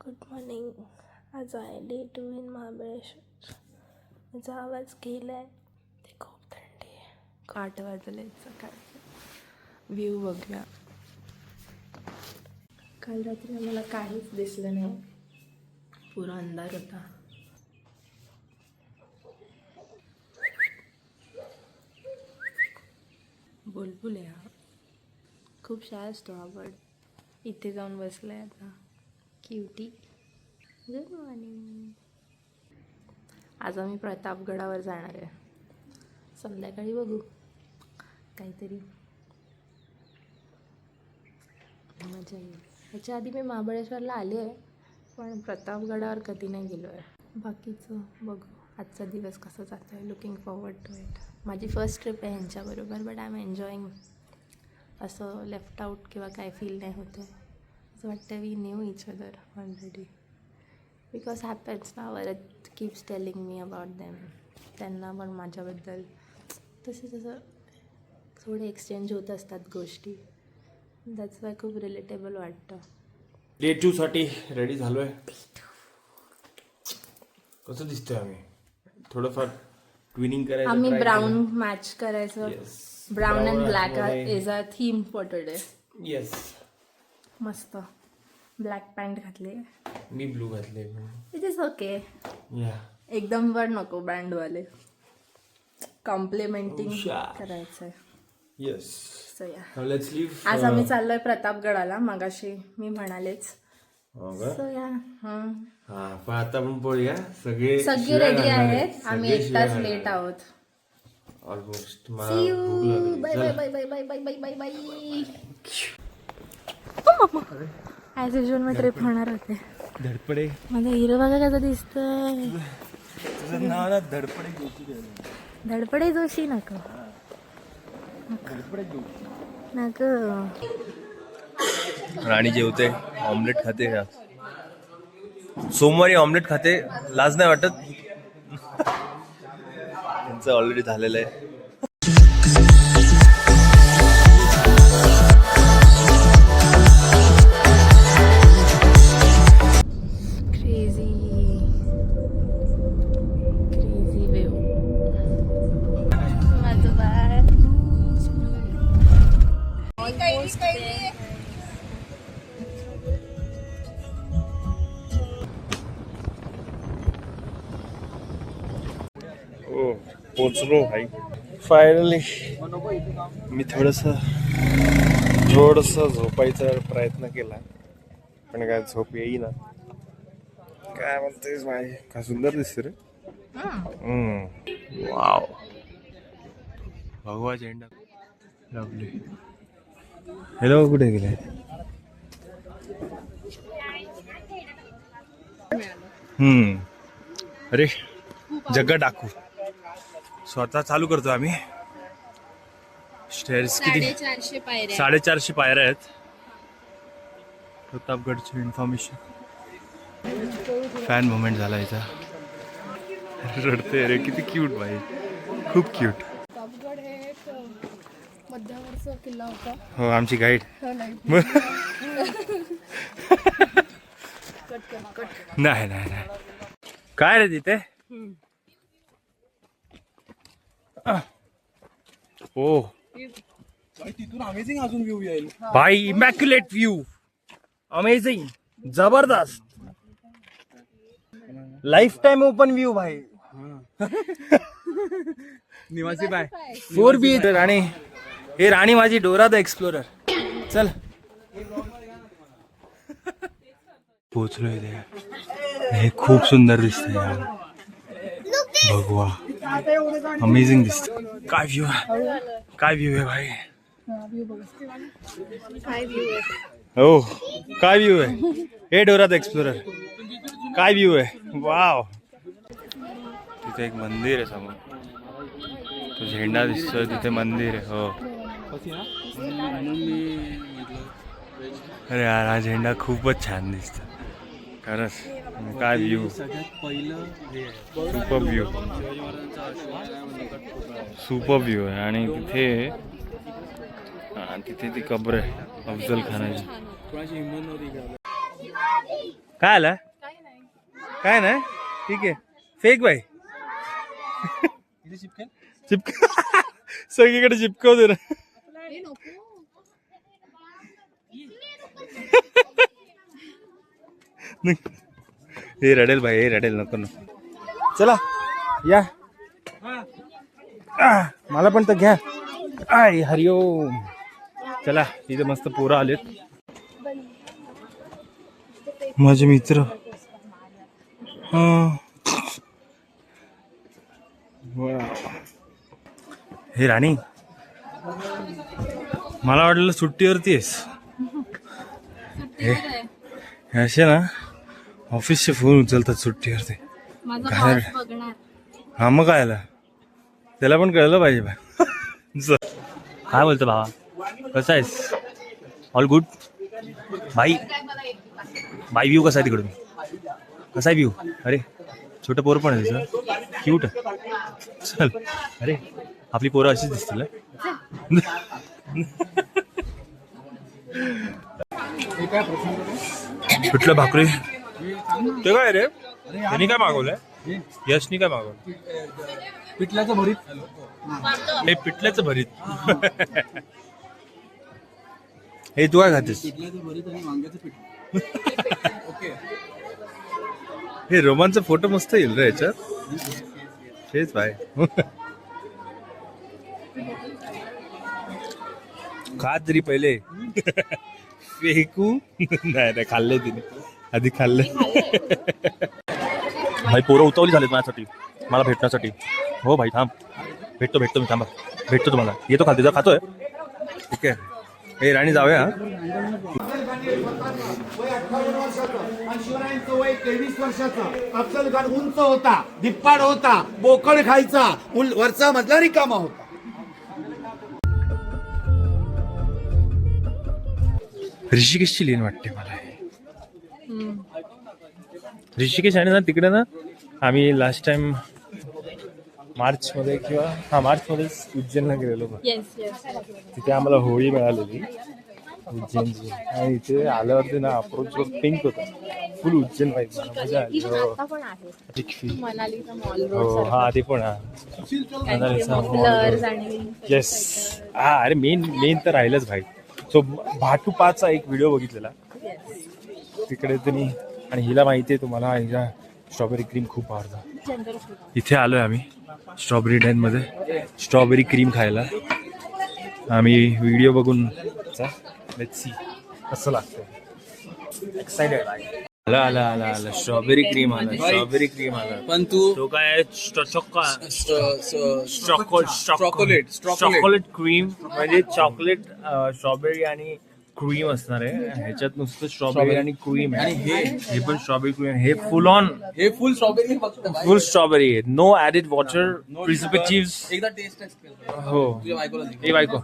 Good morning. आज आहे day 2 in Mahabaleshwar. माझा आवाज गेला आहे, ते खूप थंडी आहे. 8 वाजले सकाळचं. व्ह्यू बघूया. काल रात्री मला काहीच दिसलं नाही, पुरा अंधार होता. बुलबुल आहे हा, खूप शाळा असतो हा बर्ड. इथे जाऊन बसलाय आता. क्यूटी. Good morning. आज आम्ही प्रतापगडावर जाणार आहे. संध्याकाळी बघू काहीतरी, मजा येईल. ह्याच्या आधी मी महाबळेश्वरला आले आहे, पण प्रतापगडावर कधी नाही गेलो आहे. बाकीचं बघू आजचा दिवस कसा जातो आहे. Looking forward to it. माझी फर्स्ट ट्रिप आहे ह्यांच्याबरोबर, बट आय एम एन्जॉईंग. असं लेफ्ट आउट किंवा काय फील नाही होते. असं वाटतं we knew each other already. Because happens ना, वरत keeps telling me about them. त्यांना पण माझ्याबद्दल तसं थोडे एक्सचेंज होत असतात गोष्टी. दॅट्स वाय खूप रिलेटेबल वाटतं. डे 2 साठी रेडी झालोय. कसं दिसतोय आम्ही? थोडंफार ट्विनिंग करायचं. आम्ही ब्राऊन मॅच करायचं. Brown and black is a theme for today. Yes. मस्त ब्लॅक पॅन्ट घातली. मी ब्लू घातले. It is okay. या एकदम वर नको ब्रँडवाले. कॉम्प्लिमेंटिंग करायचंय. येस. सो या, नाउ लेट्स लीव. आज आम्ही चाललोय प्रतापगडाला. मगाशी मी म्हणालेच. सो या. हा, पण आता आपण पळूया. सगळे रेडी आहेत. आम्ही एकटाच लेट आहोत. Almost. See you. Bye bye bye bye bye bye bye bye bye. As usual मी ट्रिप होणार होते. धडपडे. माझा हिरो बघा कसा दिसतोय. तुझं नाव ना धडपडे जोशी. धडपडे जोशी नको. धडपडे जोशी नको. राणी जेवते, ऑमलेट खाते. का सोमवारी ऑमलेट खाते, लाज नाही वाटत? त्यांचं ऑलरेडी झालेलं आहे. पोचलो भाई फायनली. मी थोडस झोपायचा प्रयत्न केला, पण काय झोप येईना. काय म्हणतेस भाई? काय सुंदर दिसते रे. वाव. भगवा झेंडा. लवली. हॅलो, कुठे गेले? अरे जग्गा टाकू. स्वतः चालू करतो आम्ही. स्टेअर्स किती? 450 पायऱ्या आहेत. प्रतापगडची इन्फॉर्मेशन. फॅन मोमेंट झाला याचा. रडते रे, किती क्यूट भाई, खूप क्यूट. प्रतापगड हे एक मध्यवर्षीय किल्ला होता. हो, आमची गाईड. नाही नाही नाही. काय रे तिथे? ओ तिथून अमेझिंग अजून व्ह्यू येईल भाई. इमॅक्युलेट व्ह्यू, अमेझिंग, जबरदस्त. लाईफ टाइम ओपन व्ह्यू भाई. निवासी बाय 4BH. राणी, हे राणी माझी डोरा द एक्सप्लोरर. चल. पोचलोय ते. हे खूप सुंदर दिसतंय यार. भगवा, अमेझिंग दिसत. काय व्ह्यू आहे, काय व्ह्यू आहे भाई. हो, काय व्ह्यू आहे. हे डोरा द एक्सप्लोरर, काय व्ह्यू आहे. वाव. तिथे एक मंदिर आहे समोर. तो झेंडा दिसतोय तिथे, मंदिर आहे. हो. अरे यार, हा झेंडा खूपच छान दिसतो खरंच. काय view, super view, super view आहे. आणि तिथे ती कब्र आहे अफजल खानाची. काय आला काय नाही ठीक आहे फेक बाई चिपक सगळीकडे चिपकवते ना हे रडेल भाई हे रडेल नको नको चला या मला पण तर घ्या आय हरिओम चला इथे मस्त पोरं आलेत माझे मित्र हे राणी मला वाटलं सुट्टीवरती आहेस हे असे ना ऑफिसचे फोन उचलतात सुट्टीवरती हा मग काय आला त्याला पण कळलं पाहिजे बा काय बोलतो बाबा कसा आहेस ऑल गुड बाई बाई व्ह्यू कसा आहे तिकडून कसा आहे व्ह्यू अरे छोटं पोरं पण आहे त्याचं क्यूट चल अरे आपली पोरं अशीच दिसतील कुठलं भाकरी ते काय रे त्यांनी काय मागवलंय यशनी काय मागवलं पिठल्याचं भरीत हे पिठल्याचं भरीत हे तू काय खातेस पिठल्याचं भरीत आणि वांग्याचं पीठ ओके हे रोमांचा फोटो मस्त येईल रे याच्यात तेच भाई खा तरी पहिले फेकू नाही खाल्ले तिने आधी खाल्ले भाई पोरं उतावली झालेत माझ्यासाठी मला भेटण्यासाठी हो भाई थांब भेटतो मी थांबा भेटतो तुम्हाला येतो खालती जर खातोय ठीक आहे हे राणी जाऊया शिवरायांचं वय 23 वर्षाचं अफजलखान उंच होता धिप्पाड होता बोकड खायचा वरचा मधला रिकामा होता ऋषिकेशची लेन वाटते मला हे ऋषिकेश आहे ना तिकडे ना आम्ही लास्ट टाइम मार्च मध्ये किंवा मार्चमध्येच उज्जैनला गेलेलो तिथे आम्हाला होळी मिळालेली उज्जैनची आणि इथे आल्यावरती ना अप्रोच पिंक होता फुल उज्जैन व्हायचं मजा आली हो हा ते पण येस हा अरे मेन तर राहिलंच भाई सो भाटू 5चा एक व्हिडिओ बघितलेला तिकडे तुम्ही आणि हिला माहिती आहे तुम्हाला हिला स्ट्रॉबेरी क्रीम खूप आवडतं इथे आलोय आम्ही स्ट्रॉबेरी डेन मध्ये स्ट्रॉबेरी क्रीम खायला आम्ही व्हिडिओ बघून लेट्स सी कसं लागतं एक्साइटेड आला स्ट्रॉबेरी क्रीम आला पण तू तो काय चॉकलेट क्रीम म्हणजे चॉकलेट स्ट्रॉबेरी आणि क्रीम असणार आहे ह्याच्यात नुसतं स्ट्रॉबेरी आणि क्रीम आहे आणि हे पण स्ट्रॉबेरी क्रीम हे फुल ऑन हे फुल स्ट्रॉबेरी फक्त फुल स्ट्रॉबेरी आहे नो ऍडेड वॉटर प्रिझर्वेटिव्स एकदा टेस्ट हो तुझ्या बायकोला दे. ए बायको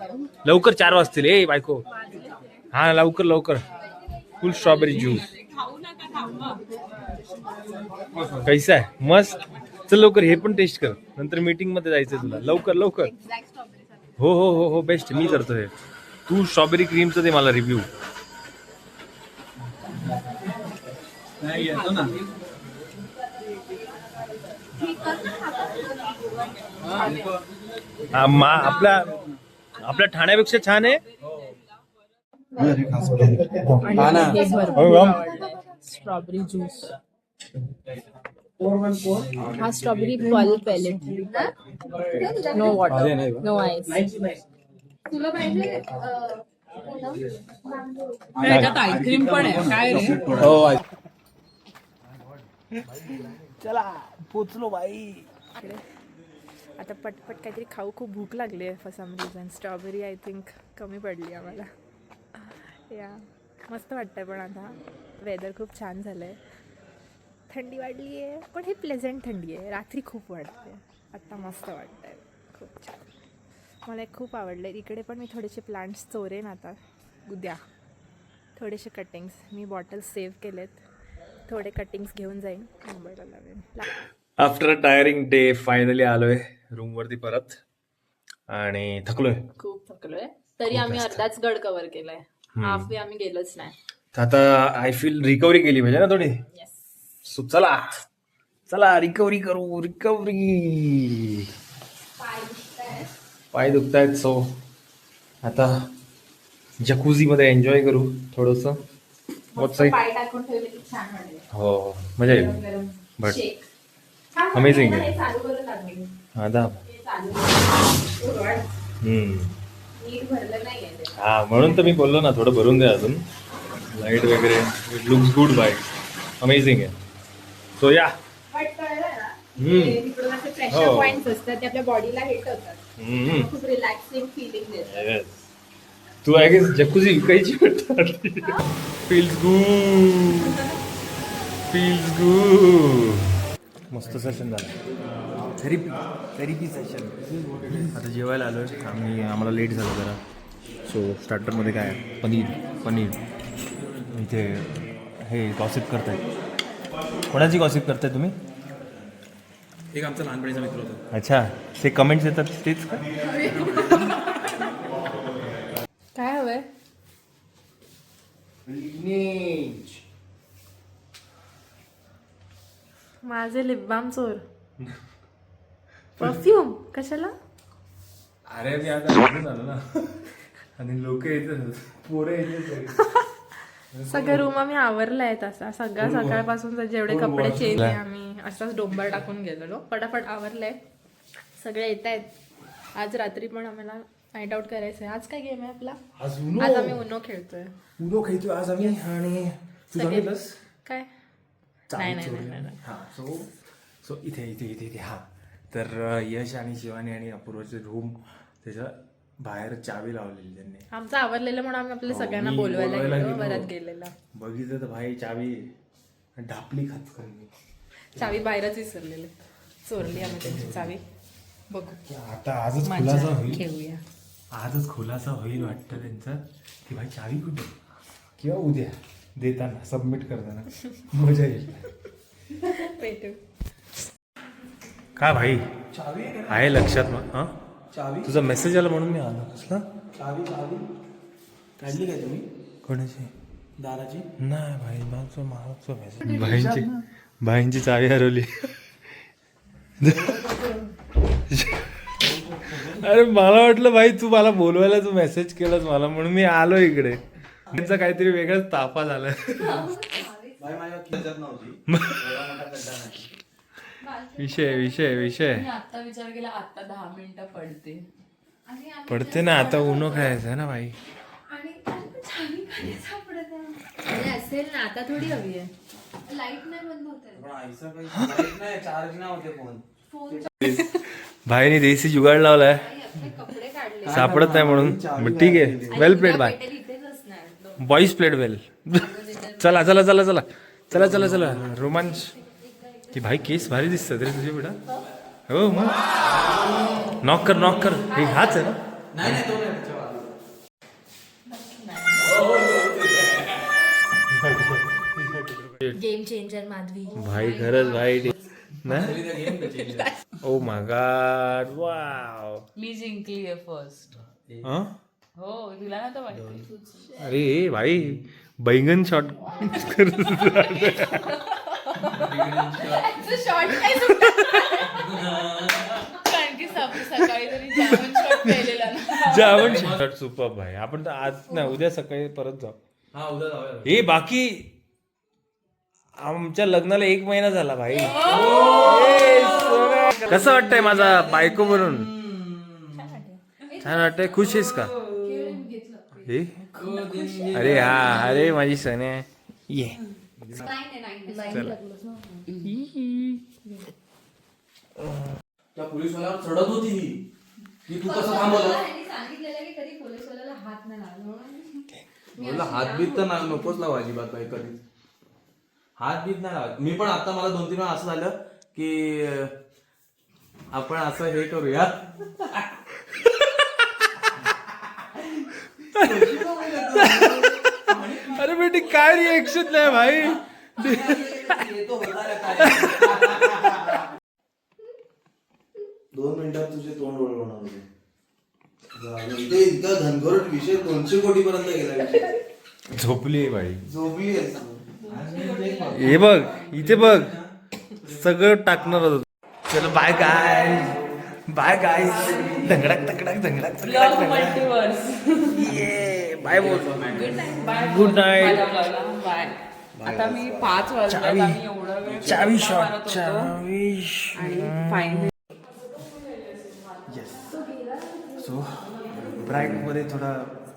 लवकर 4 वाजतील ए बायको हा लवकर फुल स्ट्रॉबेरी ज्यूस कैसा आहे मस्त चल लवकर हे पण टेस्ट कर नंतर मीटिंग मध्ये जायचंय तुला लवकर हो बेस्ट मी करतो हे तू स्ट्रॉबेरी क्रीमचं ते मला रिव्ह्यू आपल्या ठाण्यापेक्षा छान आहे स्ट्रॉबेरी ज्यूस हा स्ट्रॉबेरी पल्प पेलेट नो वॉटर नो आईस त्याच्यात आईस्क्रीम पण आहे काय रे चला पोचलो बाई आता पटपट काहीतरी खाऊ खूप भूक लागली आहे for some reason strawberry I think कमी पडली आम्हाला या मस्त वाटतंय पण आता वेदर खूप छान झालं आहे थंडी वाढली आहे पण हे प्लेझंट थंडी आहे रात्री खूप वाटते आत्ता मस्त वाटतं आहे खूप छान मला खूप आवडलं इकडे पण मी थोडेसे प्लांट्स चोरेन आता उद्या थोडेसे कटिंग्स मी बॉटल्स सेव्ह केलेत थोडे कटिंग्स घेऊन जाईन मुंबईला लावेन after a tiring day finally आलोय रूमवरती परत आणि थकलोय खूप थकलोय तरी आम्ही अर्धाच गड कव्हर केलाय हाफ वे आम्ही गेलोच नाही तर आता आय फील रिकव्हरी केली पाहिजे ना थोडी. सो चला चला रिकव्हरी करू रिकव्हरी. पाय दुखतायत सो आता जकुझी मध्ये एन्जॉय करू थोडस. पाय टाकून ठेवले की छान वाटेल. हो मजा येईल. गरम बट शेक. Amazing आहे. चालू करून लागले. आता चालू नीट भरलं नाहीये ते. हा म्हणून तर मी बोललो ना थोडं भरून द्या अजून. लाईट वगैरे it looks good bye. Amazing आहे. सो या बट कळलं ना की तिकडून असे प्रेशर पॉइंट्स असतात ते आपल्या बॉडीला हिट होतात. खूप रिलॅक्सिंग फिलिंग देतात. तू आय गेस जकुझी विकायची वाटतं. Feels good feels good. मस्त सेशन झालं. Therapy session. आता जेवायला आलो आहे आम्हाला लेट झालं जरा. सो स्टार्टरमध्ये काय पनीर इथे हे गॉसिप करतायत. कोणाची गॉसिप करताय तुम्ही? एक आमचा लहानपणीचा मित्र होता. अच्छा ते कमेंट्स येतात तेच का? काय हवंय? माझे लिप बाम चोर. परफ्यूम कशाला? अरे मी आता बघून आलो ना आणि लोक येतात पोरं येतात. सगळे रूम आम्ही आवरलाय तसा सगळ्या सकाळपासून जेवढे कपडे चेंज आहे आम्ही असाच डोंबर टाकून गेलेलो. फटाफट आवरलंय. सगळे येत आहेत. आज रात्री पण आम्हाला नाईट आउट करायचंय. आज काय गेम आहे आपला? आज आम्ही उनो खेळतोय. उनो खेळतोय आज आम्ही. आणि तू सगळे- सांगितलंस काय नाही. हा सो इथे इथे इथे इथे हा तर यश आणि शिवानी आणि अपूर्वाचे रूम त्याच्या बाहेर चावी लावलेली त्यांनी. आमचं आवरलेलं म्हणून आम्ही आपल्या सगळ्यांना मी बोलवायला बोलवायला गेलो. गेलो. बरात गेलेला. बघितलं तर भाई चावी ढापली खाचकन मी. चावी बाहेरच विसरलेले. चोरली आम्ही त्यांची चावी. बघू आता आजच खुलासा मजा होईल. घेऊया. आजच खुलासा होईल वाटतं त्यांचा की भाई चावी कुठे किंवा उद्या देताना सबमिट करताना मजा येईल. भेटू. काय भाई आहे लक्षात मग हा तुझा मेसेज आला म्हणून मी आलो. कसला चावी काढली काय तुम्ही कोणाची? दाराची? नाही भाई मागचा मेसेज भाईंची चावी हरवली. अरे मला वाटलं भाई तू मला बोलवायला तू मेसेज केलास मला म्हणून मी आलो इकडे. त्यांचा काहीतरी वेगळाच ताफा झाला. विषय आता विचार केला आता 10 मिनिटं पडते ना. आता उनो खेळायचं आहे ना भाई. असेल ना आता थोडी हवी आहे. भाईने देसी जुगाड लावलाय सापडत नाही म्हणून. बट ठीक आहे. वेल प्लेड बाय बॉईज प्लेड वेल. चला चला चला चला चला चला चला रोमांच. की भाई केस भारी दिसतात रे तुझे बेटा. हो मग नॉक कर हे हाच आहे ना. Game changer Madhavi. भाई खरंच भाई ना. Oh my God wow. मी जिंकली आहे फर्स्ट. हो तुला ना तर वाटते. अरे भाई बैंगन शॉट कारण की सकाळी तरी जामून शॉट केलेला ना. जावण शॉट सुपर भाई. आपण तर आज नाही उद्या सकाळी परत जाऊ. हा उद्या जाऊया. हे बाकी आमच्या लग्नाला 1 महिना झाला भाई. कसं वाटतंय माझा बायको म्हणून? छान वाटतंय. खुश आहेस का? हे अरे हा अरे माझी सण आहे. ये त्या पोलीसवाल्यावर चढत होती ही की तू कसं थांबवलं? बोलला हात बीत तर नकोच लावा अजिबात बाई कधी. हात बीत नाही लावत. मी पण आता मला 2-3 वेळा असं झालं की आपण असं हे करूया. अरे बेटी काय रिएक्शन नाही भाई. दोन मिनिटात तुझे तोंड वळवणार होते. इतका घनघोर विषय 200 कोटी पर्यंत गेला विषय. झोपली बाई. झोपली हे बघ इथे बघ सगळं टाकणार होतं. चलो बाय गाय धंगडाक तकडाक धंगडाक ब्लॉग मल्टीवर्स. ये बाय बोल. बाय. Good night. बाय. आता मी 5 वाजता आम्ही एवढा वेळ चावी गप्पा शॉट मारत होतो. चावी. आणि फायनली सो ब्राईटमध्ये थोडा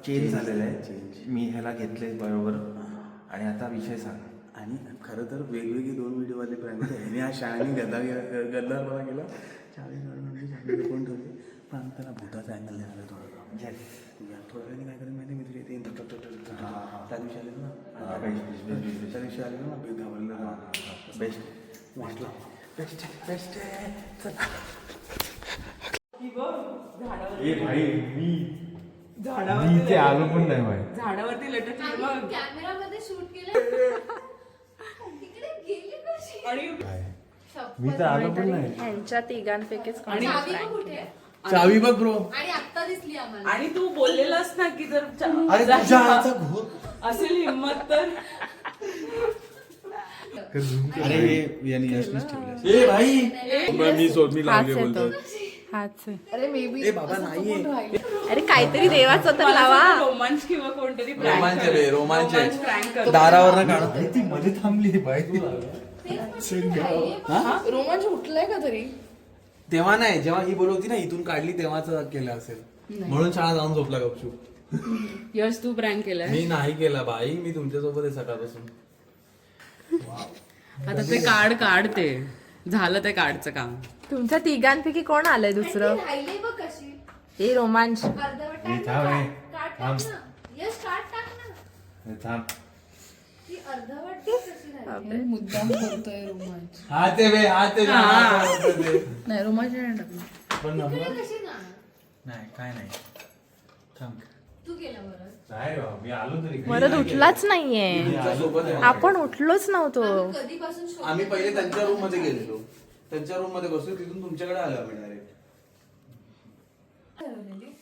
चेंज झालेला आहे. मी ह्याला घेतले बरोबर. आणि आता विषय सांग. आणि खरं तर वेगवेगळे 2 व्हिडिओवाले प्रँक ह्याने हा शाळेने गल्ला मला गेला चावी कोण ठेवली पण आम्ही त्याला भूताचा अँगल देणार थोडं थोड्या वेळाने काय करेल माहिती मित्र येते त्या दिवशी आले ना त्या दिवशी आले ना घाबरलं बेस्ट वाटलं बेस्ट बेस्ट चला. ए भाई मी इथे आलो पण नाही भाई. झाडावरती लटकली बघ. कॅमेरामध्ये शूट केलं तिकडे गेली कशी आणि मी तर आलो पण नाही. ह्यांच्या तिघांपैकीच कोणी चावी बघ कुठे चावी बघ ब्रो. आणि आत्ता दिसली आम्हाला आणि तू बोललेलास ना की जर अरे तुझ्या हातचा घोर. असेल हिंमत तर अरे यांनी असलीच ठेवलं. ए भाई मी लावले बोलतो. हाच आहे. अरे मे बी ए बाबा नाहीये. अरे काहीतरी देवाचं तर लावा. रोमांच किंवा कोणतरी रोमांच आहे. प्रँक कर. दारावर काढत ती मध्ये थांबली बाई. रोमांच उठलाय का तरी तेव्हा नाही जेव्हा ही बोलवती ना इथून काढली तेव्हाच केलं असेल म्हणून शाळा जाऊन झोपला गपचूप. यश तू प्रँक केलाय. मी नाही केला बाई मी तुमच्यासोबत आहे सकाळपासून. आता ते कार्ड काढते झालं ते कार्डचं काम. तुमच्या तिघांपैकी कोण आलंय दुसरं? राहिले बघ कशी हे रोमांच. अर्धवट थांब काट टाक ना यश काट टाक ना थांब. ती अर्धवट कशी राहिली मुद्दाम करतोय रोमांच. हा ते नाही रोमांच नाही टाकलं. तिकडे कशी ना नाही काय नाही थांब. तू केला बरं नाही बा, मी आलो तरी. परत उठलाच नाहीये. तुमच्यासोबत आहे. आपण उठलोच नव्हतो. कधीपासून शोध आम्ही पहिले त्यांच्या रूम मध्ये गेलेलो त्यांच्या रूम मध्ये बसलो तिथून तुमच्याकडे आलो आम्ही डायरेक्ट.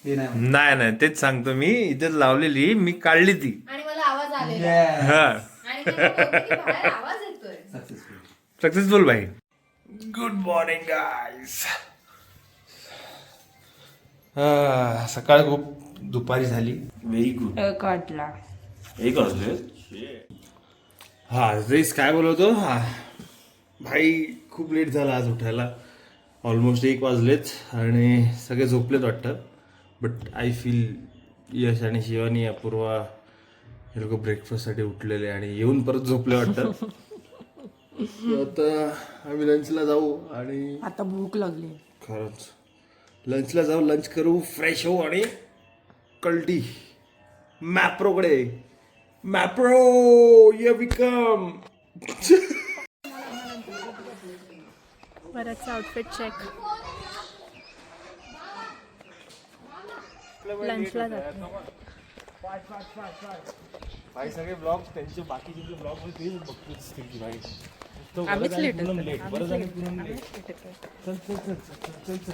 हे नाही नाही तेच सांगतो मी. इथे लावलेली मी काढली ती. आणि मला आवाज आलेला हा आणि तेव्हा बोलते की बाहेर आवाज येतोय सक्सेसफुल. सक्सेसफुल भाई. Good morning guys. सकाळ खूप दुपारी झाली. Very good. काढला. एक वाजले. हा रेस काय बोलवतो. हा भाई खूप लेट झाला आज उठायला. ऑलमोस्ट 1 वाजलेत आणि सगळे झोपलेत वाटतं. बट आय फील यश आणि शिवानी अपूर्वा हे लोक ब्रेकफास्टसाठी उठलेले आणि येऊन परत झोपले वाटतं. आता आम्ही लंचला जाऊ आणि आता भूक लागली. खरंच लंचला जाऊ. लंच करू फ्रेश होऊ आणि कल्टी मॅप्रोकडे. मॅप्रो ये विकम. बरंच आउटफिट चेक. लंचला जातो. भाई सगळे ब्लॉग त्यांचे बाकीचे जे ब्लॉग होते तेच बघतो असतील की भाई. आम्हीच लेट लेट बरं झालं पूर्ण लेट. चल चल चल चल चल चल.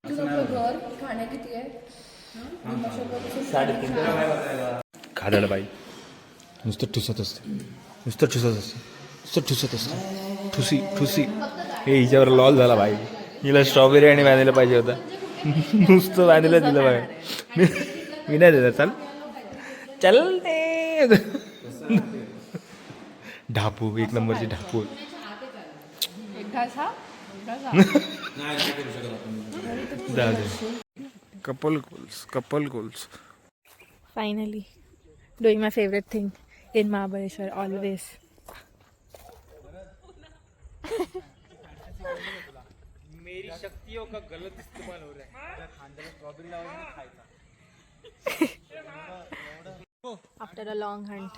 तुझं घर खाण्या किती आहे खादड बाई नुसतं ठुसत असते. नुसतं ठुसत असते. ठुसी ठुसी. हे हिच्यावर लॉल झाला भाई. हिला स्ट्रॉबेरी आणि व्हॅनिला पाहिजे होता. नुसतं व्हॅनिला दिलं बाई. मी नाही देणार. चाल चल ते ढापू. 1 नंबरची ढापू. Couple goals. Finally doing my favourite thing in Mahabaleshwar always. मेरी शक्तियों का गलत इस्तेमाल हो रहा है. खांद्याला स्ट्रॉबेरी लावून खायचा. After a long Hunt.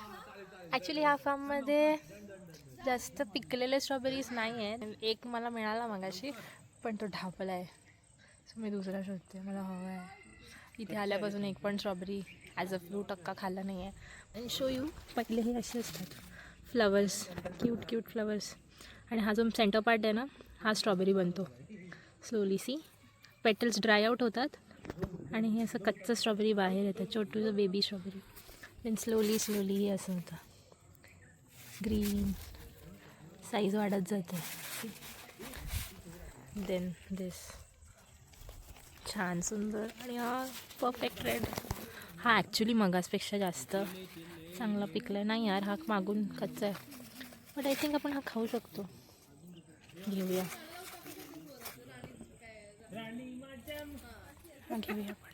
Actually ह्या फार्ममध्ये जास्त पिकलेले स्ट्रॉबेरीज नाही आहेत. एक मला मिळाला मगाशी पण तो ढापला आहे. सो मी दुसरा शोधते. मला हवा आहे. इथे आल्यापासून एक पण स्ट्रॉबेरी ॲज अ फ्रूट अक्का खाल्ला नाही आहे. आणि शो यू पहिले हे असे असतात फ्लवर्स. Cute flowers. आणि हा जो सेंटर पार्ट आहे ना हा स्ट्रॉबेरी बनतो slowly. See petals dry out होतात आणि हे असं कच्चं स्ट्रॉबेरी बाहेर येतं. छोटूचं बेबी स्ट्रॉबेरी. देन स्लोली असं होतं. ग्रीन साईज वाढत जाते. देन दिस छान सुंदर. आणि हा परफेक्ट रेड. हा ॲक्च्युली मगासपेक्षा जास्त चांगला पिकला आहे. नाही यार, हा मागून कच्चा आहे. बट आय थिंक आपण हा खाऊ शकतो. घेऊया घेऊया आपण.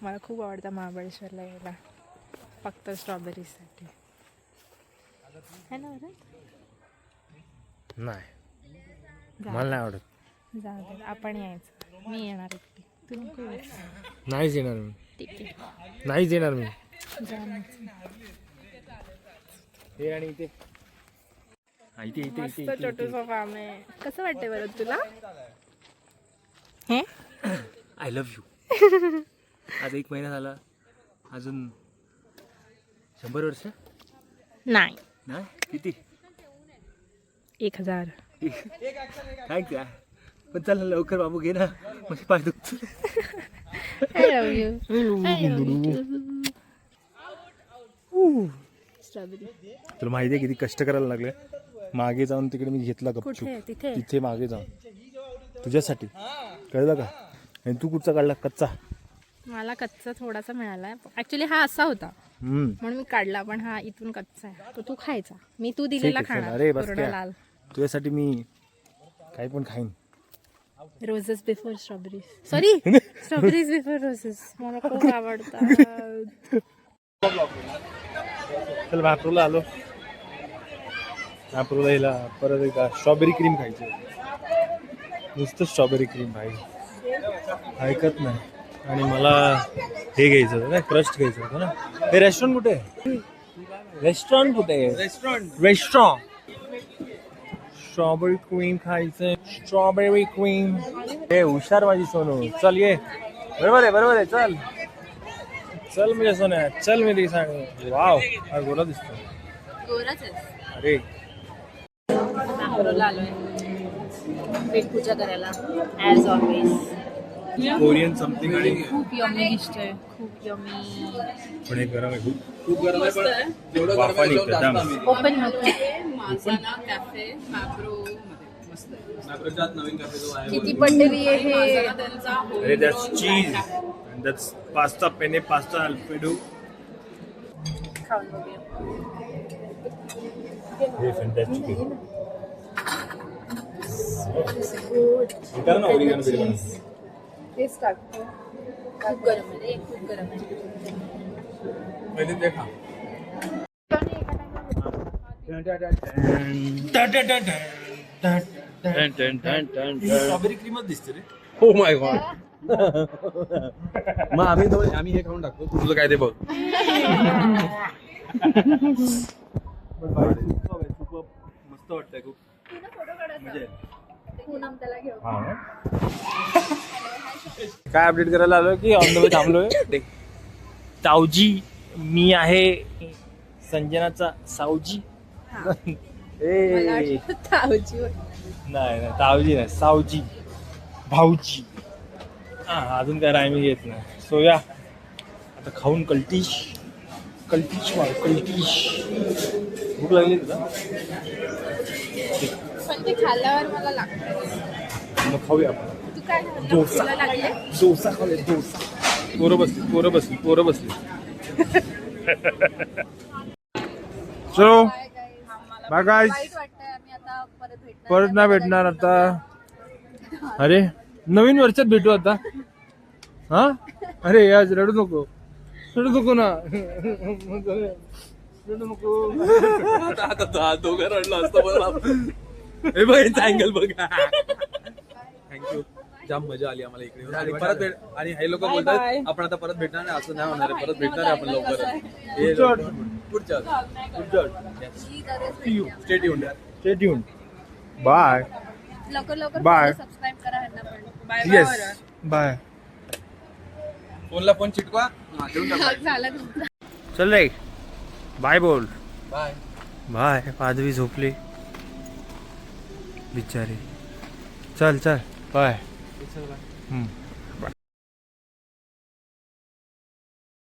मला खूप आवडतं महाबळेश्वरला यायला फक्त स्ट्रॉबेरीजसाठी. है ना बरं? नाही मला नाही आवडत. जाऊ दे, आपण यायचं. मी येणार एकटी, तू नको यायचं. नाहीच येणार मी. ठीक आहे, नाहीच येणार मी. जा मग. हे आणि इथे मस्त छोटूसा फार्म आहे. कसं वाटतंय बरं तुला? हे आय लव्ह यू. आज 1 महिना झाला. अजून 100 वर्ष नाही, नाही. किती? 1000. काय त्या पण चल लवकर बाबू घे ना. म्हणजे पाय दुखतो. I love you. I love you. Strawberry तुला माहिती आहे किती कष्ट करायला लागले. मागे जाऊन तिकडे मी घेतला गपचूप. कुठे? तिथे तिथे मागे जाऊन तुझ्यासाठी. कळलं का? आणि तू कुठचा काढला? कच्चा. मला कच्चा थोडासा मिळाला. ऍक्च्युली हा असा होता म्हणून मी काढला. पण हा इथून कच्चा आहे. तो तू खायचा. मी तू दिलेला ठीक आहे, खाणार. अरे बस कोरडा क्या. लाल. तुझ्यासाठी मी काही पण खाईन. Roses before strawberries. Sorry, strawberries before roses मला खूप आवडतात. चल महाप्रभूला आलो. महाप्रभूला हिला परत एकदा स्ट्रॉबेरी क्रीम खायची. नुसतं स्ट्रॉबेरी क्रीम भाई ऐकत नाही. आणि मला हे घ्यायचं होतं ना, क्रस्ट घ्यायचं होतं ना. हे रेस्टॉरंट कुठे आहे? रेस्टॉरंट कुठे आहे? रेस्टॉरंट. स्ट्रॉबेरी क्रीम खायचं. Strawberry cream. हे हुशार माझी सोनू. चल ये. बरोबर आहे. चल चल म्हणजे सोन्या. चल मी सांग. वाव, हा गोरा दिसतो. गोराच आहे. अरे नागपूरला आलोय पेट पूजा करायला ॲज ऑलवेज. Korean something. आणि खूप यमी दिसतोय. खूप यमी. पण हे गरम आहे खूप गरम आहे. पण वाफा निघतं दम. ओपन होते. किती पडलेली आहे हे. अरे that's cheese and that's pasta. Penne pasta alfredo. खाऊन बघूया. हे फॅन्टॅस्टिक आहे. गुड. हे कर ना ओरिगॅनो बिर्याणी. तेच टाकतो. खूप गरम आहे रे, खूप गरम आहे. पहिले देखा. स्ट्रॉबेरी क्रीमच दिसते रे. हो माय गॉड. मग आम्ही हे खाऊन टाकतो. तुझं काय ते बघ. मस्त वाटतंय खूप. मजा आहे. काय अपडेट करायला आलोय की ऑन द वे थांबलोय. तावजी मी आहे. संजनाचा सावजी. नाही तावजी नाही, सावजी भाऊजी. अजून काय रायमी येत नाही. सोया आता खाऊन कल्टिश मार. कल्टिश. भूक लागली तुला? पण ते खाल्ल्यावर मला लागतं. मग खाऊया आपण. तू काय डोसा. डोसा खाऊया. डोसा. पोरं बसली. चलो बाय गाईज. परत नाही भेटणार आता. अरे नवीन वर्षात भेटू आता. हा अरे आज रडू नको ना. रडू नको. आता दोघं रडलं असतं. बरं हे बघ अँगल बघा. थँक्यू. जाम मजा आली आम्हाला इकडे. आणि परत भेट. आणि हे लोक बोलतात आपण आता परत भेटणार नाही. असं नाही होणार आहे. परत भेटणार आहे आपण लवकर. पुढच्या स्टे ट्यून्ड. बाय. लवकर Bye. सबस्क्राईब करा ह्यांना पण. Yes bye. फोनला फोन चिटकवा. झालं तुमचं. चल रे बाय बोल. Bye bye. पादवी झोपली बिचारी. चल बाय.